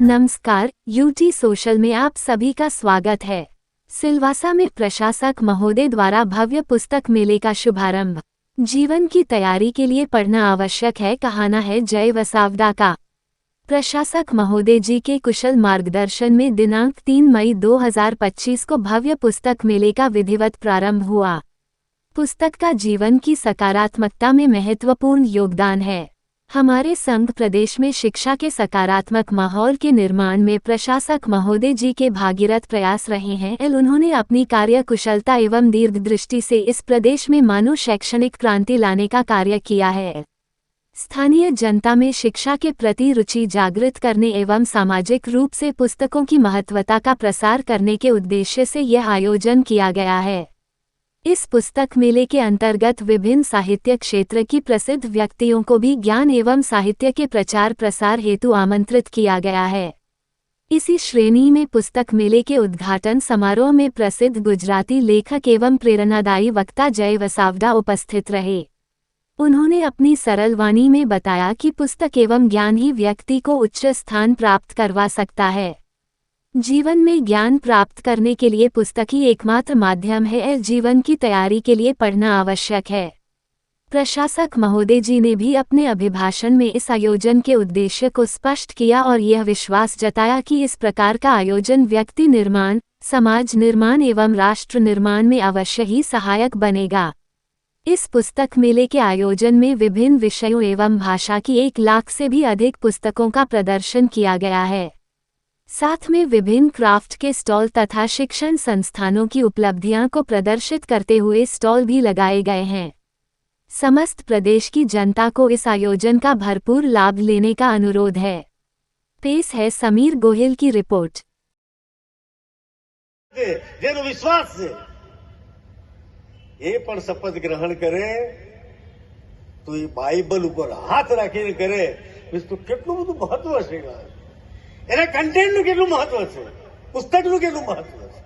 नमस्कार, UT social में आप सभी का स्वागत है। सिलवासा में प्रशासक महोदय द्वारा भव्य पुस्तक मेले का शुभारंभ। जीवन की तैयारी के लिए पढ़ना आवश्यक है, कहना है जय वसावड़ा का। प्रशासक महोदय जी के कुशल मार्गदर्शन में दिनांक 3 मई 2025 को भव्य पुस्तक मेले का विधिवत प्रारंभ हुआ। पुस्तक का जीवन की सकारात्मकता में महत्वपूर्ण योगदान है। हमारे संघ प्रदेश में शिक्षा के सकारात्मक माहौल के निर्माण में प्रशासक महोदय जी के भागीरथ प्रयास रहे हैं। उन्होंने अपनी कार्य कुशलता एवं दीर्घ दृष्टि से इस प्रदेश में मानो शैक्षणिक क्रांति लाने का कार्य किया है। स्थानीय जनता में शिक्षा के प्रति रुचि जागृत करने एवं सामाजिक रूप से पुस्तकों की महत्वता का प्रसार करने के उद्देश्य से यह आयोजन किया गया है। इस पुस्तक मेले के अंतर्गत विभिन्न साहित्य क्षेत्र की प्रसिद्ध व्यक्तियों को भी ज्ञान एवं साहित्य के प्रचार प्रसार हेतु आमंत्रित किया गया है। इसी श्रेणी में पुस्तक मेले के उद्घाटन समारोह में प्रसिद्ध गुजराती लेखक एवं प्रेरणादायी वक्ता जय वसावड़ा उपस्थित रहे। उन्होंने अपनी सरल वाणी में बताया कि पुस्तक एवं ज्ञान ही व्यक्ति को उच्च स्थान प्राप्त करवा सकता है। जीवन में ज्ञान प्राप्त करने के लिए पुस्तक ही एकमात्र माध्यम है। जीवन की तैयारी के लिए पढ़ना आवश्यक है। प्रशासक महोदय जी ने भी अपने अभिभाषण में इस आयोजन के उद्देश्य को स्पष्ट किया और यह विश्वास जताया कि इस प्रकार का आयोजन व्यक्ति निर्माण, समाज निर्माण एवं राष्ट्र निर्माण में अवश्य ही सहायक बनेगा। इस पुस्तक मेले के आयोजन में विभिन्न विषयों एवं भाषा की 1 लाख से भी अधिक पुस्तकों का प्रदर्शन किया गया है। साथ में विभिन्न क्राफ्ट के स्टॉल तथा शिक्षण संस्थानों की उपलब्धियां को प्रदर्शित करते हुए स्टॉल भी लगाए गए हैं। समस्त प्रदेश की जनता को इस आयोजन का भरपूर लाभ लेने का अनुरोध है। पेश है समीर गोहिल की रिपोर्ट। विश्वास से ये पण शपथ ग्रहण करे तो ये बाइबल ऊपर हाथ राखीने करे तो કેટલું બધું મહત્વ છે। એના કન્ટેન્ટનું કેટલું મહત્વ છે, પુસ્તકનું કેટલું મહત્વ છે।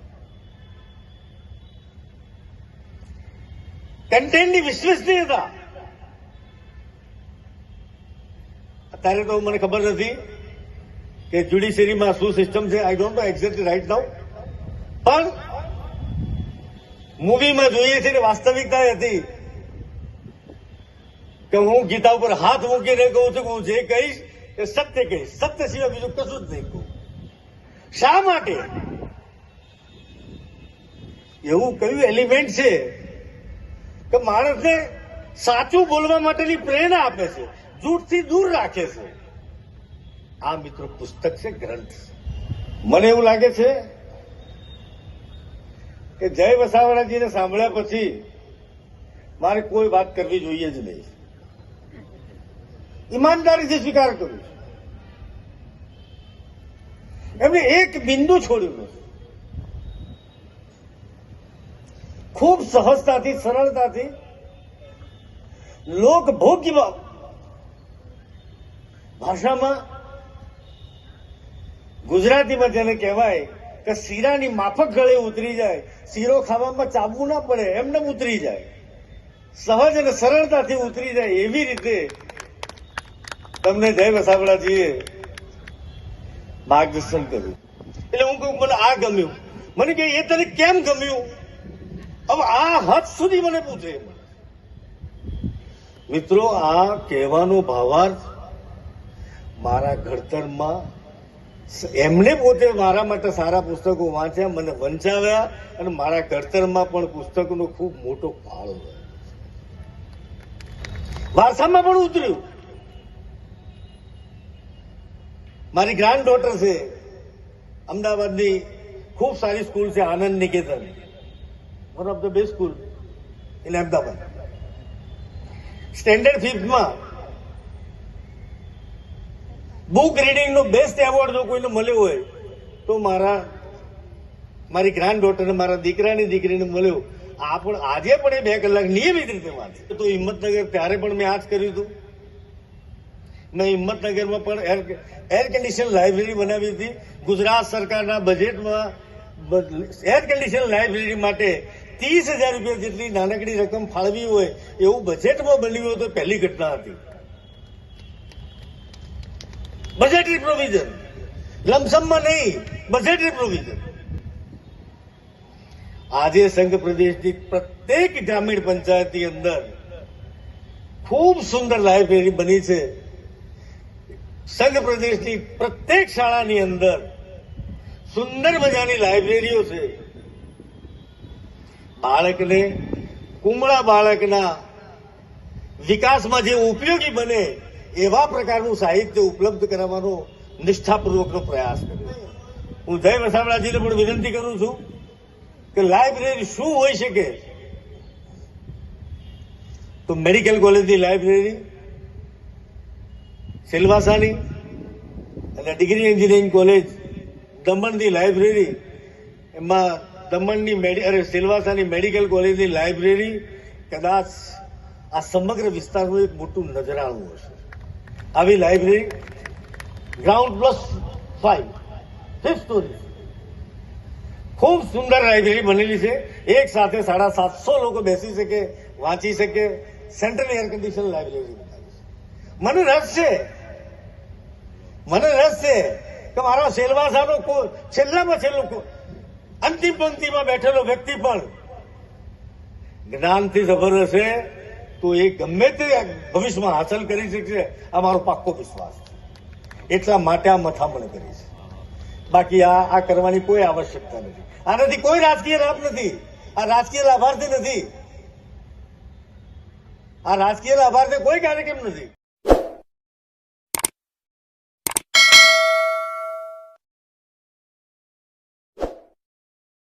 કન્ટેન્ટની વિશ્વસનીયતા અત્યારે તો મને ખબર નથી કે જ્યુડિશિયરીમાં શું સિસ્ટમ છે। I don't know exactly right now, પણ મૂવીમાં જોઈએ છે કે વાસ્તવિકતા હતી કે હું ગીતા ઉપર હાથ મૂકીને કહું છું કે હું જે કહીશ એ સત્ય કહીશ, સત્ય સિવાય બીજું કશું જ નહીં કહું। શા માટે? એવું કયું એલિમેન્ટ છે કે માણસને સાચું બોલવા માટેની પ્રેરણા આપે છે, જૂઠથી દૂર રાખે છે। આ મિત્રો પુસ્તક છે, ગ્રંથ છે। મને એવું લાગે છે કે જય વસાવડાજીને સાંભળ્યા પછી મારે કોઈ વાત કરવી જોઈએ જ નહીં। ઈમાનદારીથી સ્વીકાર કરું છું। એમને એક બિંદુ છોડ્યું નથી। ખૂબ સહજતાથી, સરળતાથી લોકભોગ્ય ભાષામાં, ગુજરાતીમાં જેને કહેવાય કે શીરાની માફક ગળે ઉતરી જાય, શીરો ખાવામાં ચાવવું ના પડે, એમને ઉતરી જાય, સહજ અને સરળતાથી ઉતરી જાય, એવી રીતે તમને જય વસાવડાજીએ માર્ગદર્શન કર્યું। એટલે હું કહું મને આ ગમ્યું। મને કે એ તને કેમ ગમ્યું? હવે આ હદ સુધી મને પૂછે। મિત્રો, આ કહેવાનો ભાવાર્થ મારા ઘડતરમાં એમને પોતે મારા માટે સારા પુસ્તકો વાંચ્યા, મને વંચાવ્યા અને મારા ઘડતરમાં પણ પુસ્તકોનો ખૂબ મોટો ફાળો રહ્યો, વારસામાં પણ ઉતર્યું। મારી ગ્રાન્ડ ડોટર છે, અમદાવાદની ખૂબ સારી સ્કૂલ છે Anand Niketan, one of the best school in Ahmedabad. Standard 5માં બુક રીડિંગનો બેસ્ટ એવોર્ડ જો કોઈને મળ્યો હોય તો મારી ગ્રાન્ડ ડોટરને, મારા દીકરાની દીકરીને મળ્યો। આ પણ આજે પણ એ 2 કલાક નિયમિત રીતે વાંચે। તો હિંમતનગર ત્યારે પણ મેં આ જ કર્યું હતું। મેં હિંમતનગરમાં પણ એર કન્ડિશન લાઇબ્રેરી બનાવી હતી। ગુજરાત સરકારના બજેટમાં એર કન્ડિશન લાઇબ્રેરી માટે 30,000 રૂપિયા જેટલી નાનકડી રકમ ફાળવી હોય એવું બજેટમાં બન્યું તો પહેલી ઘટના હતી। બજેટરી પ્રોવિઝન લમસમમાં નહીં, બજેટરી પ્રોવિઝન. આજે સંઘ પ્રદેશની પ્રત્યેક ગ્રામીણ પંચાયતની અંદર ખૂબ સુંદર લાઇબ્રેરી બની છે. સંઘ પ્રદેશની પ્રત્યેક શાળાની અંદર સુંદર મજાની લાઇબ્રેરીઓ છે. બાળકને, કુમળા બાળકના વિકાસમાં જે ઉપયોગી બને એવા પ્રકારનું સાહિત્ય ઉપલબ્ધ કરાવવાનો નિષ્ઠાપૂર્વકનો પ્રયાસ કર્યો. હું જય વસાવડાજીને પણ વિનંતી કરું છું કે લાઇબ્રેરી શું હોઈ શકે, તો મેડિકલ કોલેજની લાઇબ્રેરી, સિલવાસાની અને ડિગ્રી એન્જિનિયરિંગ કોલેજ દમણની લાઇબ્રેરી, એમાં દમણની સિલવાસાની મેડિકલ કોલેજની લાઇબ્રેરી કદાચ આ સમગ્ર વિસ્તારનું એક મોટું નજરાણું હશે. આવી લાઇબ્રેરી ગ્રાઉન્ડ +5 5th સ્ટોરી ખૂબ સુંદર લાઇબ્રેરી બનેલી છે. એક સાથે 750 લોકો બેસી શકે, વાંચી શકે. સેન્ટ્રલ એર કન્ડિશન લાઇબ્રેરી બનાવી છે. મને રસ છે કે મારા સેલવાસાનો છેલ્લામાં છેલ્લો અંતિમ પંક્તિમાં બેઠેલો વ્યક્તિ પણ જ્ઞાનથી સભર હશે તો એ ગમે તે ભવિષ્યમાં હાંસલ કરી શકશે, આ મારો પાક્કો વિશ્વાસ છે. એટલા માટે આ મથામણ કરી છે. બાકી આ કરવાની કોઈ આવશ્યકતા નથી. આનાથી કોઈ રાજકીય લાભ નથી. આ રાજકીય લાભાર્થી નથી. આ રાજકીય લાભાર્થી કોઈ કાર્યક્રમ નથી.